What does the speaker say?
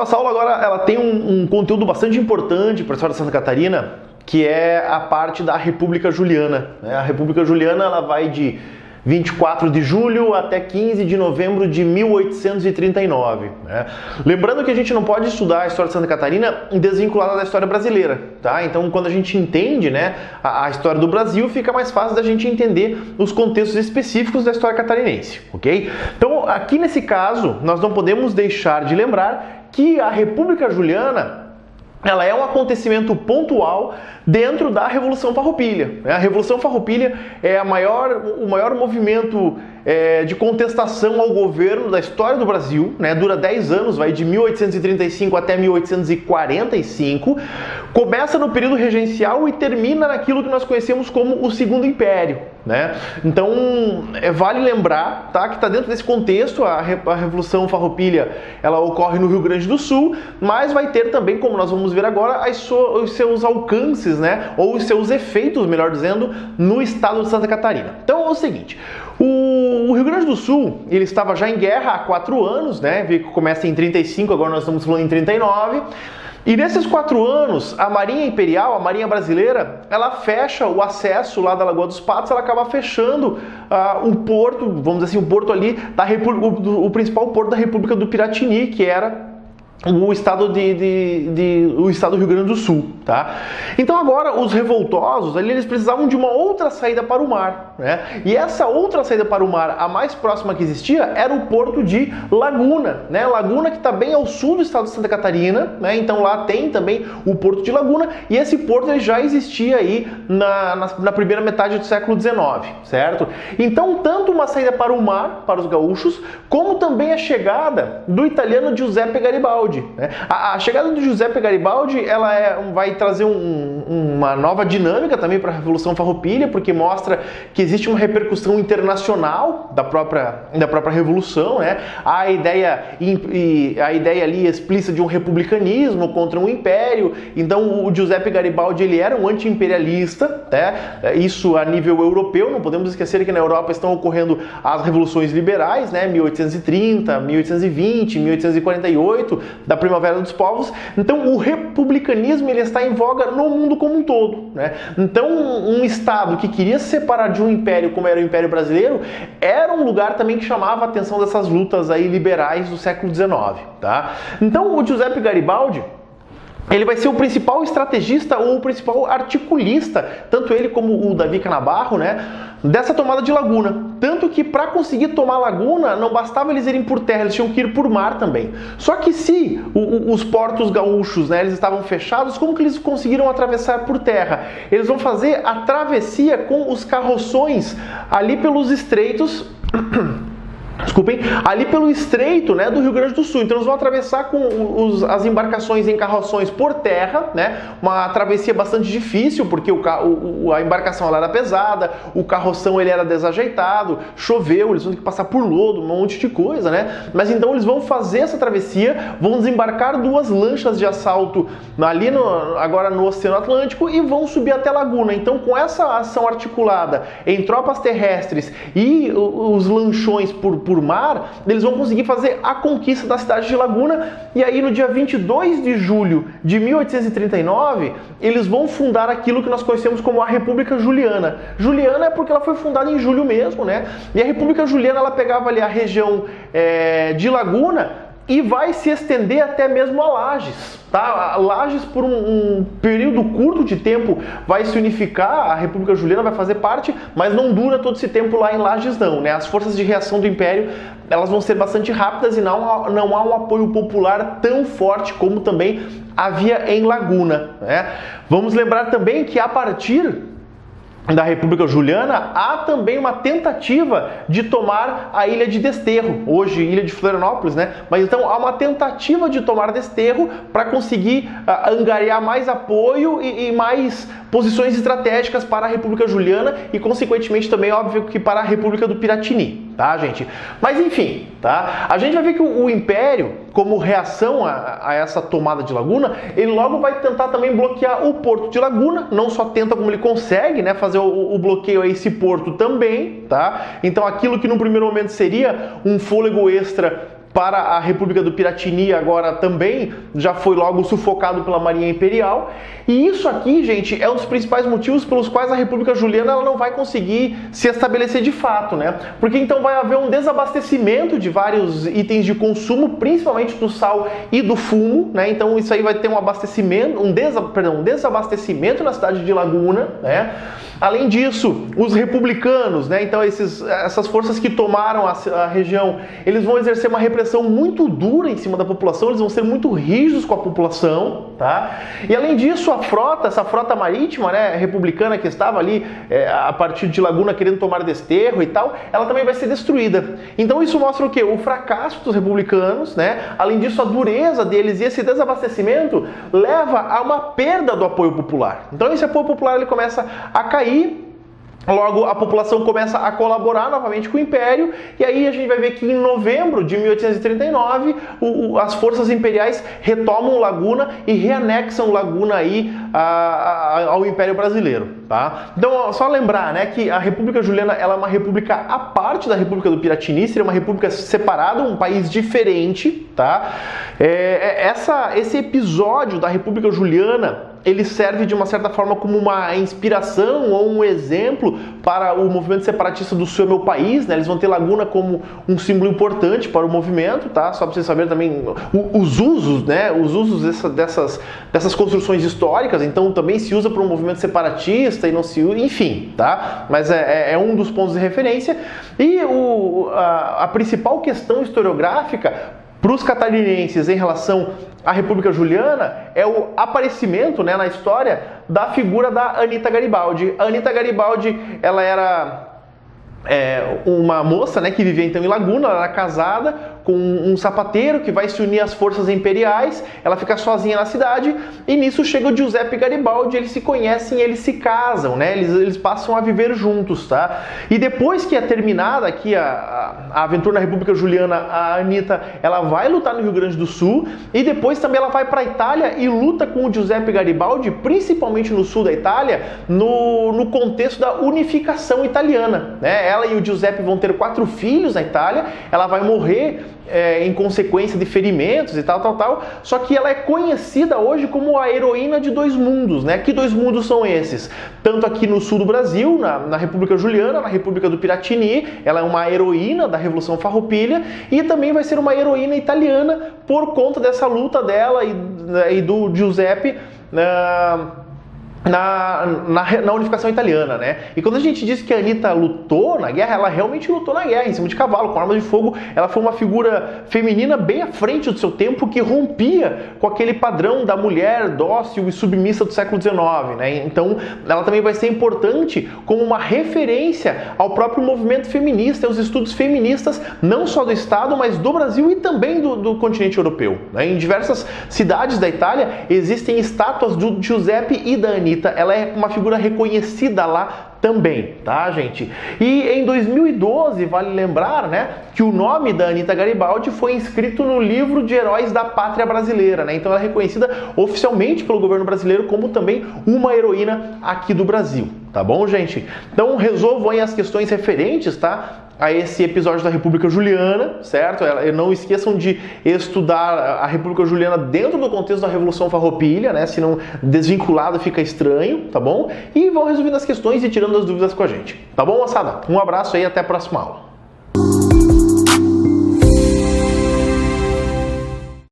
nossa aula agora ela tem um conteúdo bastante importante para a história de Santa Catarina, que é a parte da República Juliana. A República Juliana ela vai de 24 de julho até 15 de novembro de 1839. Lembrando que a gente não pode estudar a história de Santa Catarina desvinculada da história brasileira, tá? Então, quando a gente entende, né, a história do Brasil, fica mais fácil da gente entender os contextos específicos da história catarinense, ok? Então, aqui nesse caso, nós não podemos deixar de lembrar que a República Juliana ela é um acontecimento pontual dentro da Revolução Farroupilha. A Revolução Farroupilha é o maior movimento de contestação ao governo da história do Brasil, né? Dura 10 anos, vai de 1835 até 1845, começa no período regencial e termina naquilo que nós conhecemos como o Segundo Império, né? Então, vale lembrar, tá, que está dentro desse contexto, a Revolução Farroupilha ela ocorre no Rio Grande do Sul, mas vai ter também, como nós vamos ver agora, os seus alcances, né, ou os seus efeitos, melhor dizendo, no estado de Santa Catarina. Então é o seguinte, o Rio Grande do Sul, ele estava já em guerra há 4 anos, né, começa em 35, agora nós estamos falando em 39, e nesses 4 anos, a Marinha Imperial, a Marinha Brasileira, ela fecha o acesso lá da Lagoa dos Patos, ela acaba fechando o porto, vamos dizer assim, o porto ali, o principal porto da República do Piratini, que era o estado do Rio Grande do Sul, tá? Então agora os revoltosos ali, eles precisavam de uma outra saída para o mar, né? E essa outra saída para o mar, a mais próxima que existia, era o porto de Laguna, né? Laguna que está bem ao sul do estado de Santa Catarina, né? Então lá tem também o porto de Laguna, e esse porto ele já existia aí na primeira metade do século XIX, certo? Então tanto uma saída para o mar, para os gaúchos, como também a chegada do italiano Giuseppe Garibaldi. A chegada do Giuseppe Garibaldi ela vai trazer uma nova dinâmica também para a Revolução Farroupilha, porque mostra que existe uma repercussão internacional da própria Revolução, né? A ideia ali explícita de um republicanismo contra um império. Então o Giuseppe Garibaldi ele era um anti-imperialista, né? Isso a nível europeu, não podemos esquecer que na Europa estão ocorrendo as revoluções liberais, né? 1830, 1820, 1848, da Primavera dos Povos. Então o republicanismo ele está em voga no mundo como um todo, né? Então um estado que queria se separar de um império como era o Império Brasileiro era um lugar também que chamava a atenção dessas lutas aí liberais do século XIX, tá? Então o Giuseppe Garibaldi ele vai ser o principal estrategista ou o principal articulista, tanto ele como o Davi Canabarro, né, dessa tomada de Laguna. Tanto que para conseguir tomar Laguna, não bastava eles irem por terra, eles tinham que ir por mar também. Só que se os portos gaúchos, né, eles estavam fechados, como que eles conseguiram atravessar por terra? Eles vão fazer a travessia com os carroções ali pelos estreitos... Desculpem, ali pelo estreito, né, do Rio Grande do Sul. Então eles vão atravessar com as embarcações em carroções por terra, né, uma travessia bastante difícil, porque a embarcação ela era pesada, o carroção ele era desajeitado, choveu, eles vão ter que passar por lodo, um monte de coisa, né? Mas então eles vão fazer essa travessia, vão desembarcar 2 lanchas de assalto ali agora no Oceano Atlântico e vão subir até Laguna. Então com essa ação articulada em tropas terrestres e os lanchões por mar, eles vão conseguir fazer a conquista da cidade de Laguna, e aí no dia 22 de julho de 1839, eles vão fundar aquilo que nós conhecemos como a República Juliana. Juliana é porque ela foi fundada em julho mesmo, né? E a República Juliana, ela pegava ali a região de Laguna e vai se estender até mesmo a Lages, tá? Lages, por um período curto de tempo, vai se unificar, a República Juliana vai fazer parte, mas não dura todo esse tempo lá em Lages não, né? As forças de reação do Império, elas vão ser bastante rápidas e não há um apoio popular tão forte como também havia em Laguna, né? Vamos lembrar também que a partir da República Juliana, há também uma tentativa de tomar a ilha de Desterro, hoje ilha de Florianópolis, né? Mas então há uma tentativa de tomar Desterro para conseguir angariar mais apoio e mais posições estratégicas para a República Juliana e, consequentemente, também, óbvio, que para a República do Piratini, tá, gente? Mas, enfim, tá? A gente vai ver que o Império, como reação a essa tomada de Laguna, ele logo vai tentar também bloquear o porto de Laguna, não só tenta como ele consegue, né, fazer o bloqueio a esse porto também, tá? Então, aquilo que no primeiro momento seria um fôlego extra para a República do Piratini agora também já foi logo sufocado pela Marinha Imperial. E isso aqui, gente, é um dos principais motivos pelos quais a República Juliana ela não vai conseguir se estabelecer de fato, né? Porque então vai haver um desabastecimento de vários itens de consumo, principalmente do sal e do fumo, né? Então isso aí vai ter um abastecimento, um desabastecimento na cidade de Laguna, né? Além disso, os republicanos, né? Então essas forças que tomaram a região, eles vão exercer uma repressão muito dura em cima da população, eles vão ser muito rígidos com a população, tá? E além disso, essa frota marítima, né, republicana que estava ali a partir de Laguna querendo tomar Desterro e tal, ela também vai ser destruída. Então isso mostra o quê? O fracasso dos republicanos, né? Além disso, a dureza deles e esse desabastecimento leva a uma perda do apoio popular. Então esse apoio popular ele começa a cair. Logo, a população começa a colaborar novamente com o Império, e aí a gente vai ver que em novembro de 1839, as forças imperiais retomam Laguna e reanexam Laguna aí ao Império Brasileiro, tá? Então, só lembrar, né, que a República Juliana ela é uma república à parte da República do Piratini, seria uma república separada, um país diferente, tá? Esse episódio da República Juliana ele serve de uma certa forma como uma inspiração ou um exemplo para o movimento separatista do Sul é meu país, né? Eles vão ter Laguna como um símbolo importante para o movimento, tá? Só para vocês saberem também os usos, né? Os usos dessas construções históricas, então também se usa para um movimento separatista e não se usa, enfim, tá? Mas é um dos pontos de referência. E a principal questão historiográfica para os catarinenses em relação à República Juliana é o aparecimento, né, na história da figura da Anita Garibaldi. A Anita Garibaldi, ela era uma moça, né, que vivia então em Laguna, ela era casada com um sapateiro que vai se unir às forças imperiais, ela fica sozinha na cidade e nisso chega o Giuseppe Garibaldi, eles se conhecem e eles se casam, né, eles passam a viver juntos, tá? E depois que é terminada aqui a aventura na República Juliana, a Anita, ela vai lutar no Rio Grande do Sul e depois também ela vai para a Itália e luta com o Giuseppe Garibaldi, principalmente no sul da Itália, no contexto da unificação italiana, né? Ela e o Giuseppe vão ter 4 filhos na Itália, ela vai morrer em consequência de ferimentos e tal, só que ela é conhecida hoje como a heroína de 2 mundos, né? Que 2 mundos são esses? Tanto aqui no sul do Brasil, na República Juliana, na República do Piratini, ela é uma heroína da Revolução Farroupilha e também vai ser uma heroína italiana por conta dessa luta dela e do Giuseppe na unificação italiana, né? E quando a gente diz que a Anita lutou na guerra, ela realmente lutou na guerra, em cima de cavalo, com armas de fogo. Ela foi uma figura feminina bem à frente do seu tempo, que rompia com aquele padrão da mulher dócil e submissa do século XIX, né? Então, ela também vai ser importante como uma referência ao próprio movimento feminista, aos estudos feministas, não só do Estado, mas do Brasil e também do continente europeu, né? Em diversas cidades da Itália existem estátuas do Giuseppe e da Anita. Ela é uma figura reconhecida lá também, tá, gente? E em 2012, vale lembrar, né, que o nome da Anita Garibaldi foi inscrito no livro de heróis da pátria brasileira, né? Então ela é reconhecida oficialmente pelo governo brasileiro como também uma heroína aqui do Brasil, tá bom, gente? Então resolvam aí as questões referentes, tá, a esse episódio da República Juliana, certo? Não esqueçam de estudar a República Juliana dentro do contexto da Revolução Farroupilha, né? Senão desvinculado fica estranho, tá bom? E vão resolvendo as questões e tirando as dúvidas com a gente, tá bom, moçada? Um abraço aí e até a próxima aula.